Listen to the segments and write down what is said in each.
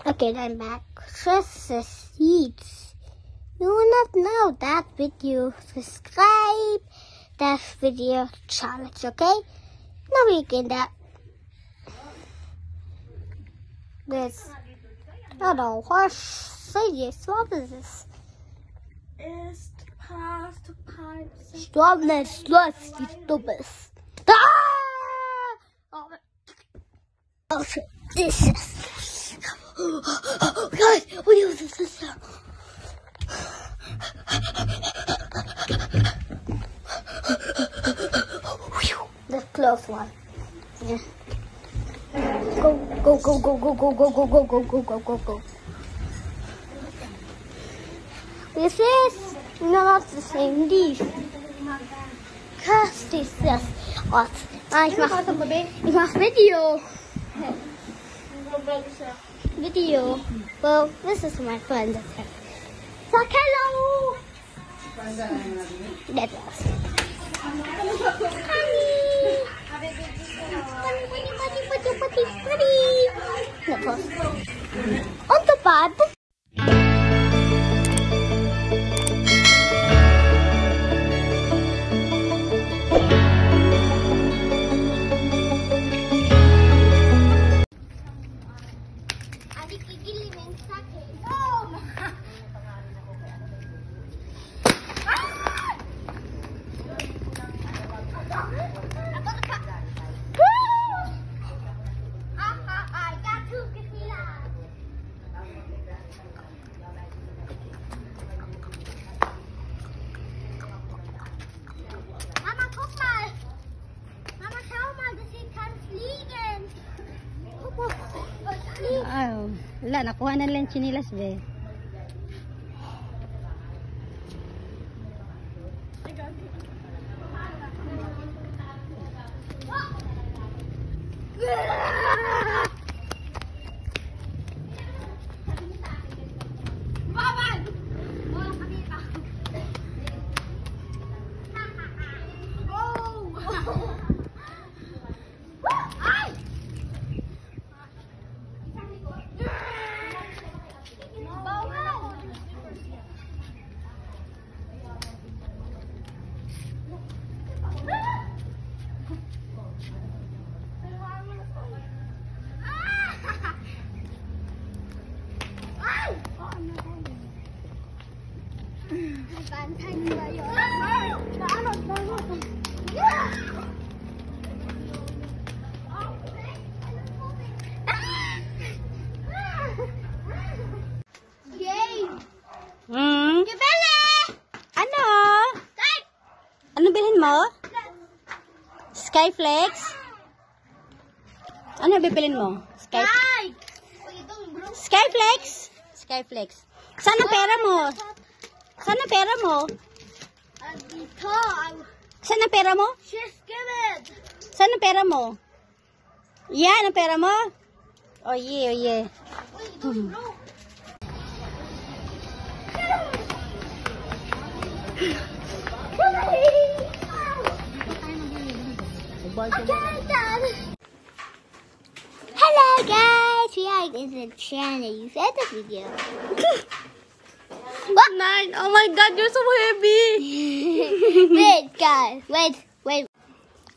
Okay, I'm back. Just the seeds. You will not know that video. Subscribe that video challenge, okay? Now we get that. This. I don't know. Horse. Say yes. What is this? Ist past the pipes. Stop die Stubbes. Ah! Oh shit. This is. Oh, guys, what is this? The close one. Yeah. Go. This is not the same leaf. Cause this is what? Ich mach Video. Video. Well, this is my friend. So hello. That was. Honey. On the Bible. Wala, nakuha na lang chinilas, be. Ano? Ano bilhin mo? Skyflex? Ano bibilin mo? Skyflex? Skyflex. Saan ang pera mo? Saan ang pera mo? Saan ang pera mo? Saan ang pera mo? Yan ang pera mo? Oh yeah. Hello guys, we are in the channel. You said the video. What? 9. Oh my god, you're so heavy. Wait guys, wait.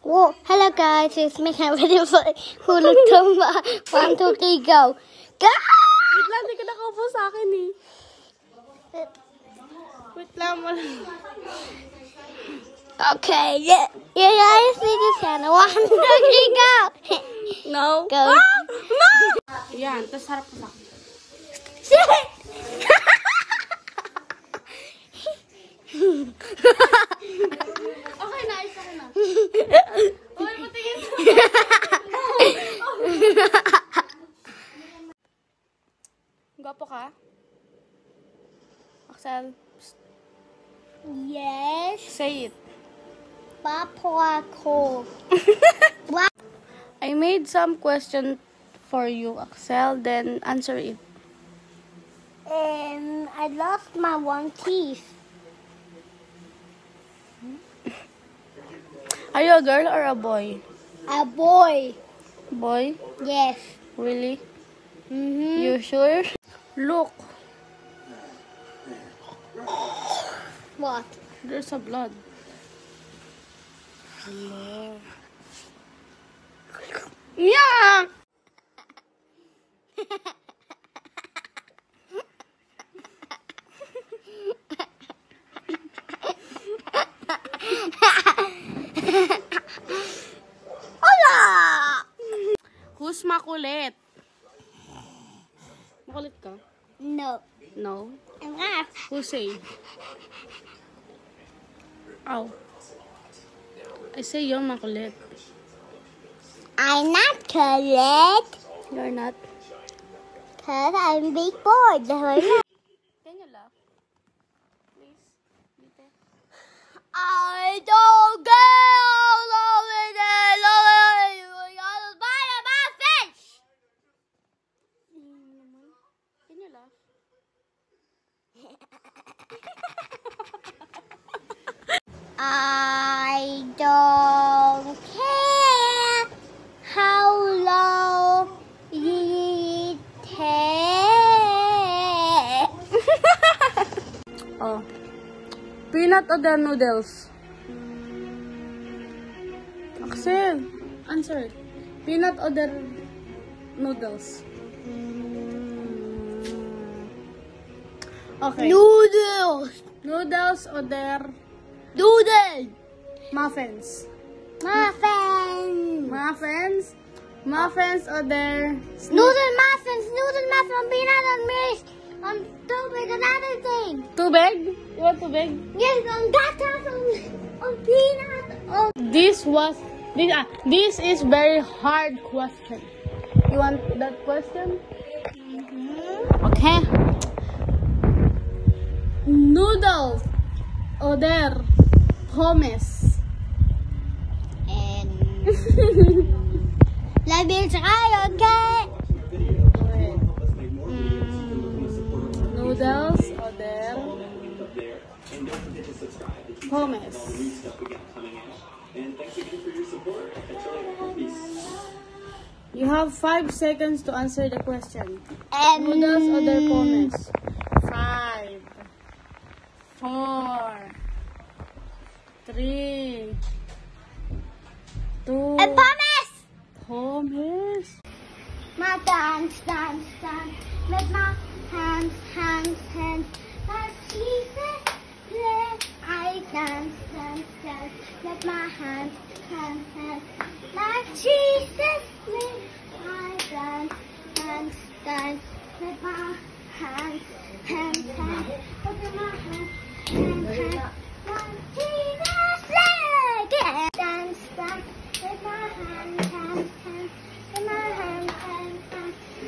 Whoa, hello guys, it's me ready for Hulog Tumba. 1, 2, 3, go. Go! Wait lang, hindi ka nakaupo sa akin eh. Wait lang mo lang. Okay, yeah, you guys see this channel. 1, 2, 3, go. No. Go. Ah! No! Yan, tapos harap ko sa akin. Okay na, isa ka na. Uy, patingin mo. Gwapo ka? Axel, Yes, say it. Papa ko. I made some question for you, Axel, then answer it. I lost my one teeth. Are you a girl or a boy? A boy. Boy? Yes. Really? Mm-hmm. You you sure? Look, What? there's a blood. Hello. Yeah! Hola! Who's makulit? Makulit ka? No. No. I'm not. Who say? Ow. I say you're makulit. I'm not correct. You're not. Cause I'm big boy. Can you laugh? Please. Dito. I don't get over there. You're my fish. Can you laugh? I don't care how long it takes. Oh. Peanut or the noodles? Axel, answer. Peanut or the noodles? Okay. Noodles. Noodles or their Noodles. muffins? Muffins. Muffins? Muffins or their Noodle muffins. Noodle muffins. Peanut and milk. On too big another thing. too big? You want too big? Yes, on that on peanut. On This is very hard question. You want that question? Okay. Noodles or their hummus? And let me try, okay? Noodles or their hummus? You have 5 seconds to answer the question. And Noodles or their hummus? 5, 4, 3, 2. I promise. Hummus. My dance. Let my hands. My Jesus, let I dance. Let my hands. My Jesus, let I dance. Let my hands. Let my hands. My Jesus, let it dance. Let my hands. Let my hands.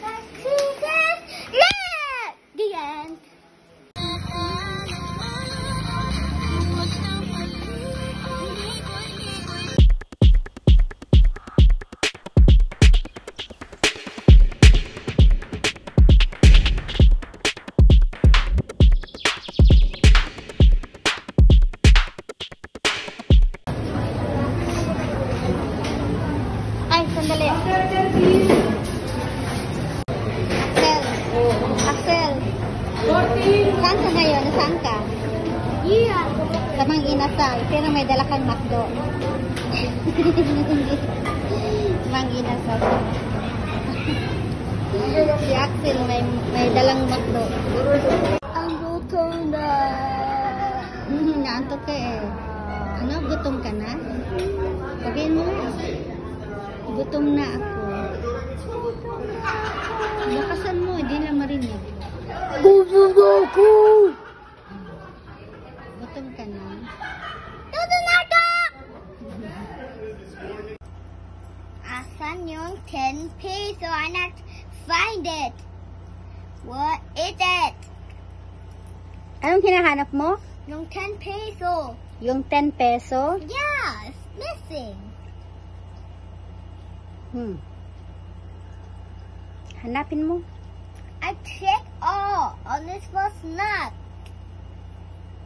My Jesus, let the end. Ay, sandali. Axel. Saan ka ngayon? Saan ka? Yeah. Sa Mang Inasal, pero may dala kang makdo. Mang Inasal. Si Axel may dalang makdo. Ang gutom na. Naantok ka eh. Ano? Gutom ka na? Sabihin mo nga. Gutom na ako. Lakasan mo, hindi na marinig. Gutom na ako! Gutom ka na? Gutom na ako! Asan yung 10 peso? I not find it. What is it? Anong hinahanap mo? Yung 10 peso. Yung 10 peso? Yeah, it's missing. Hanapin mo. I checked all. On this was not.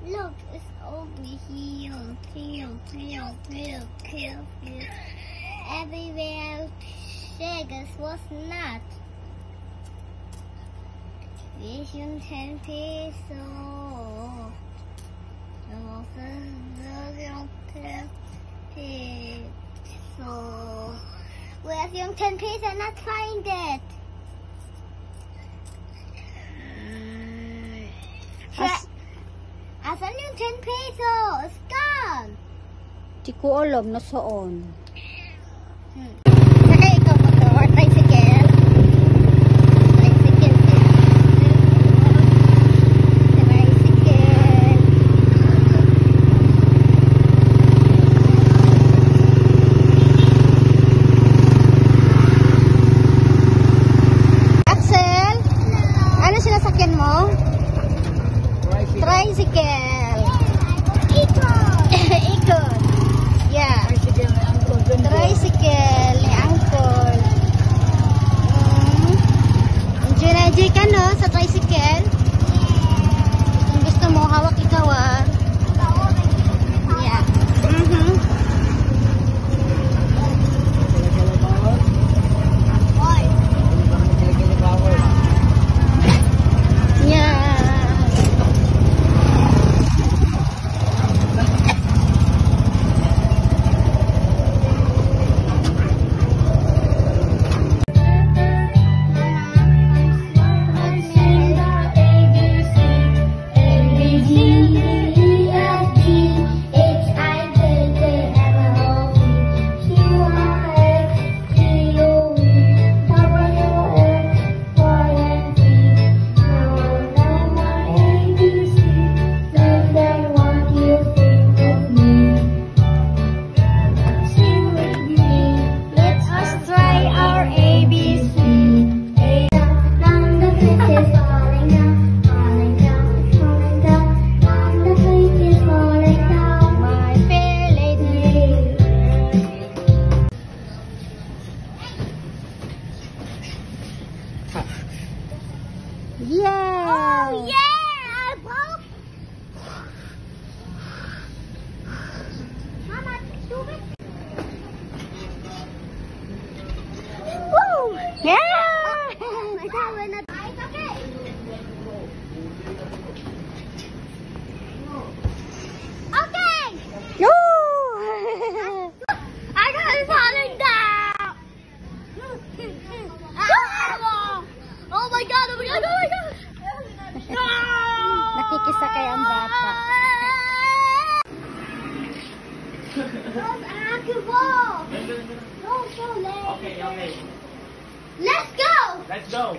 Look, it's over here. Everywhere I checked, this was not. This yung 10 peso. This yung 10 peso. Where's yung 10 peso? I not find it. Asan yung 10 peso? It's gone. Di ko alam na saan. Sakay ikaw motor, tricycle. Tricycle. Axel, ano sinasakyan mo? Tricycle. Ikot. Yeah. Tricycle ni Uncle. Enjoy na enjoy ka no sa tricycle? Kung gusto mo, hawak ikaw ah. Yeah. Yeah. Yeah! Oh, yeah! I broke. Mama, do it. Woo! Yeah! I thought we're not. It's okay. Okay! No! I got it falling down! Oh my god, oh my god, oh my god! Nakikisakay ang bata. Those are to go! Go so late. Okay. Let's go! Let's go.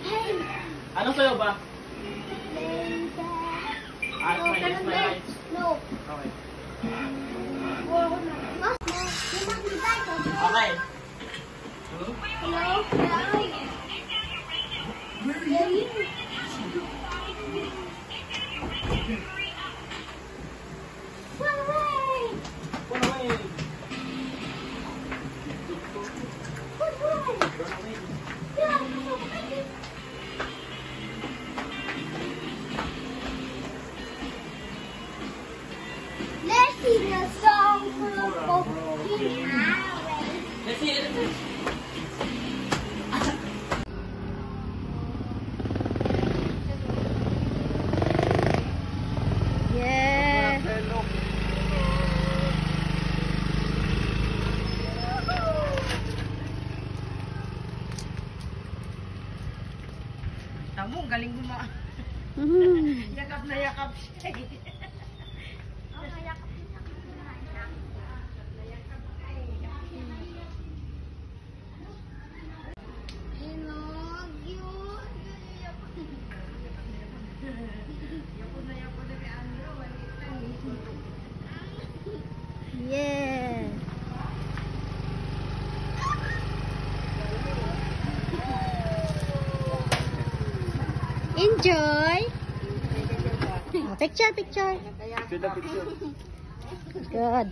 Hey! Anong sayo ba? No, It's my right. No. Okay. Okay. Okay. Hello? Run away! Run away. Run away! Let's see the song for the Pokemon Highway. Let's see it. Yeah. Tamo, galing gumawa. Yakap na yakap siya. Yeah. Enjoy. Oh, picture. Good the picture. Good.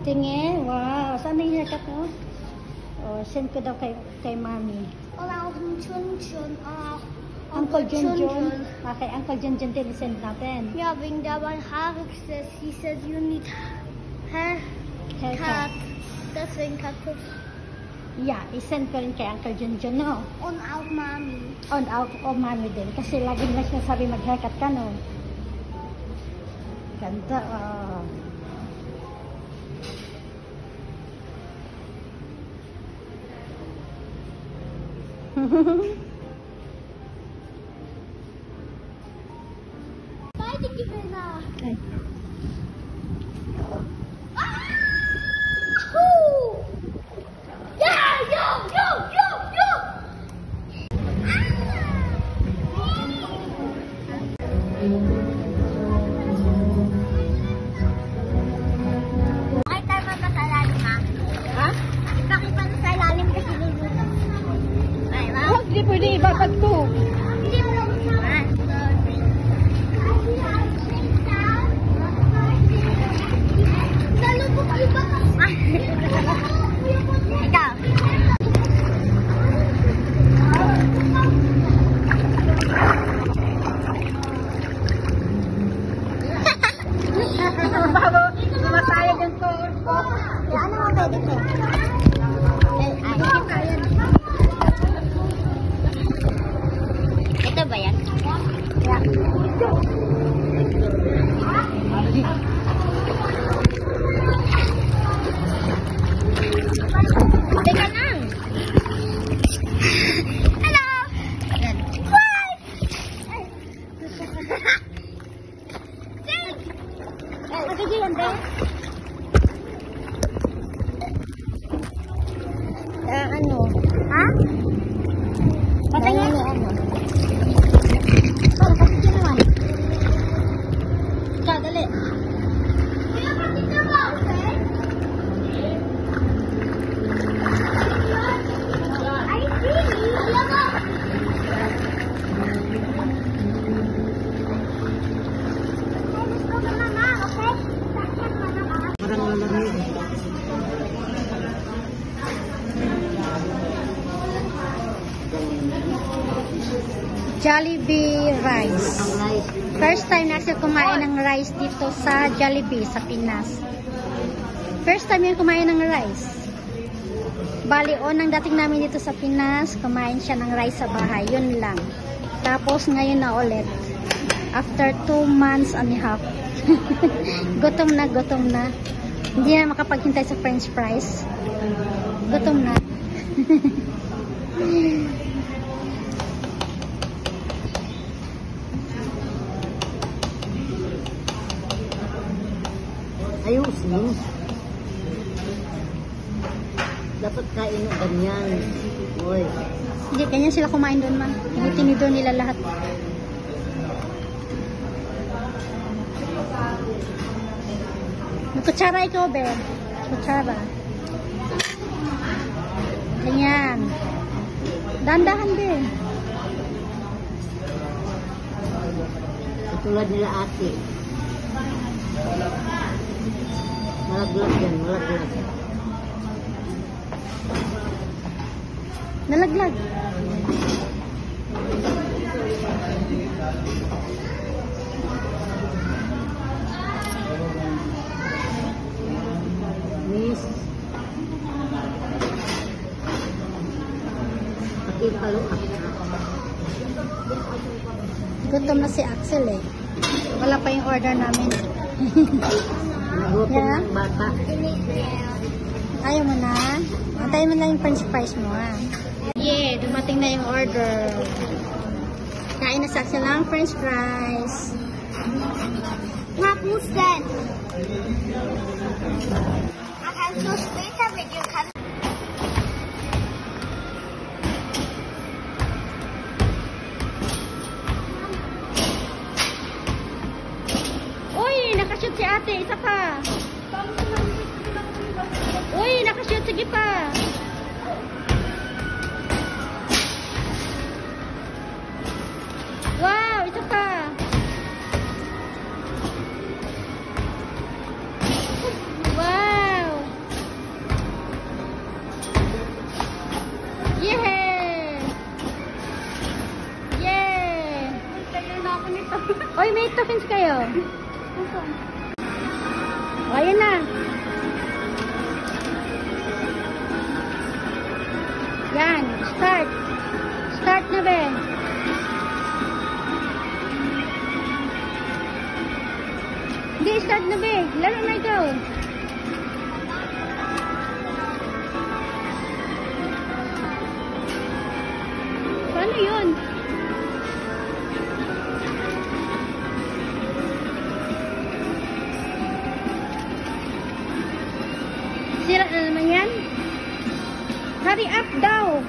Tingin? Wow. Saan yung haircut mo? Oh, send ko daw kay Mami. Wala akong chun-chun. Uncle Junjun. Okay, Uncle Junjun din send natin. Ja, wegen der mein Haare gesetzt. He says you need hair Haircut. cut. Deswegen Cut. Yeah, isend ko rin kay Uncle Junjun, no? Und auch Mami. On out of Mami din. Kasi lagi na siya sabi mag-haircut ka, no? Ganda, oh. Beide Gewinner. Ay. Ja, ja, ja, ja, ja. Bakit tayo ba sa ilalim, ha? Ha? Bakit pa sa ilalim kasi luluto? Ay, ma? Oh, hindi pwede ibabag ko. Hindi mo lang ikaw. Bago, sumatayag ang to. Ano mo pwede ko? Ito ba yan? Teka lang. Hello! Hi! Magiging yan ba? Ano? Ha? Patay ano? Para kasi naman. Ikaw, dali. Kuya, bakit na ba, okay? I see. Kuya ba? Let's go na na, okay? Saksak na na, ah. Parang malamig. Jollibee rice. First time na Axel kumain ng rice dito sa Jollibee sa Pinas. First time yan kumain ng rice. Bali, nang dating namin dito sa Pinas, kumain siya ng rice sa bahay. Yun lang. Tapos ngayon na ulit. After 2 months and a half. Gutom na, gutom na. Hindi na makapaghintay sa french fries. Gutom na. Ayusin. Dapat kain mo ganyan. Uy. Hindi, ganyan sila kumain doon man. Tinidor nila lahat. Kutsara ikaw, be. Kutsara. Ganyan. Dandahan, be. Katulad nila ate. Malaglag yan, malaglag. Nalaglag. Miss. Pati paluak. Gutom na si Axel eh. Wala pa yung order namin. Nagutom Yeah. ng bata. Ayaw mo na? Antayin mo lang yung french fries mo ah. Yeah, dumating na yung order. Kain na si Axel ng french fries. Tapos then, I can so später mit dir kann. Uy, nakashoot si ate. Isa pa. Uy, nakashoot. Sige pa. Wow, isa pa. Wow. Challenge kayo. O, ayan na. Yan, start. Start na ba? Hindi, start na ba? Laro na ikaw. Paano yun? Sira na naman yan? Hurry up daw.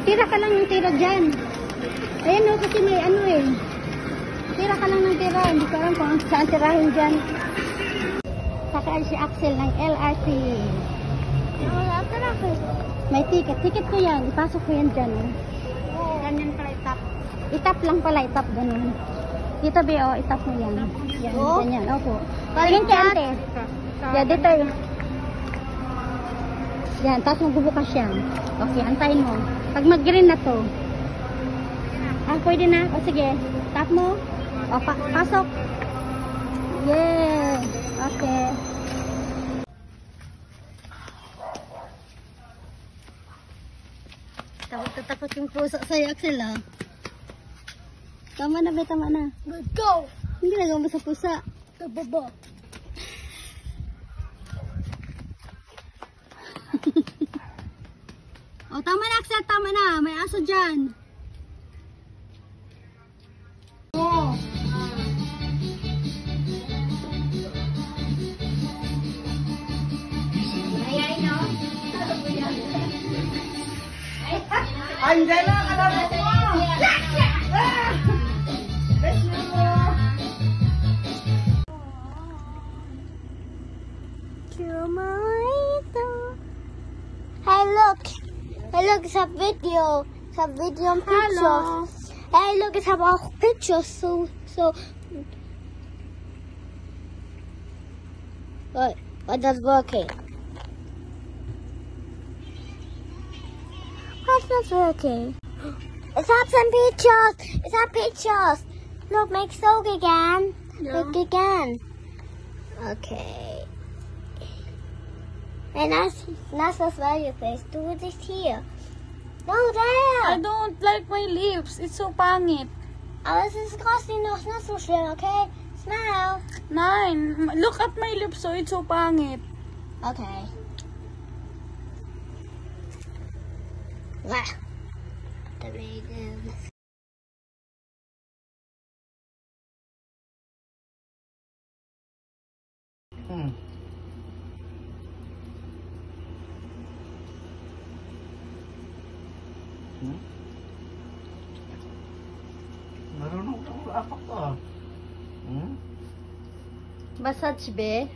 Tira ka lang ng tira dyan. Ayan o, kasi may ano eh. Tira ka lang ng tira. Hindi ko alam kung saan tirahin dyan. Sakay si Axel ng LRT. Wala ka na ako. May ticket. Ticket ko yan. Ipasok ko yan dyan. Ganyan pala itap. Itap lang pala. Itap ganun. Dito ba o, itap mo yan. Yan, Oh? ganyan. Opo. Balik Tingin kay ante. Yan, dito eh. Yan, tapos magbubukas yan. Okay, antayin mo. Pag mag-green na to. Ah, pwede na. O sige, tap mo. O, pasok. Yeah. Okay. Takot yung puso sa'yo, Axel, ah. Tama na, be, tama na. Let's go. Hindi ginagawa mo sa pusa. Tababa. O, tama na, Axel, tama na. May aso dyan. Oh. Angela, alam mo ko! Hey, look. Hey, look, it's a video. It's a video and pictures. Hello. Hey, look, it's about pictures. So. What does working? What's not working? It's up some pictures. It's up pictures. Look, make soak again. Yeah. Make again. Okay. And that's why your face. Do this here. No, there. I don't like my lips. It's so pangit. Oh, this is disgusting. No, it's not so schlimm, okay? Smile. Nine. Look at my lips, so it's so pangit. Okay. Wah. The vegan. Marunong ka mo apak ko. Massage, be.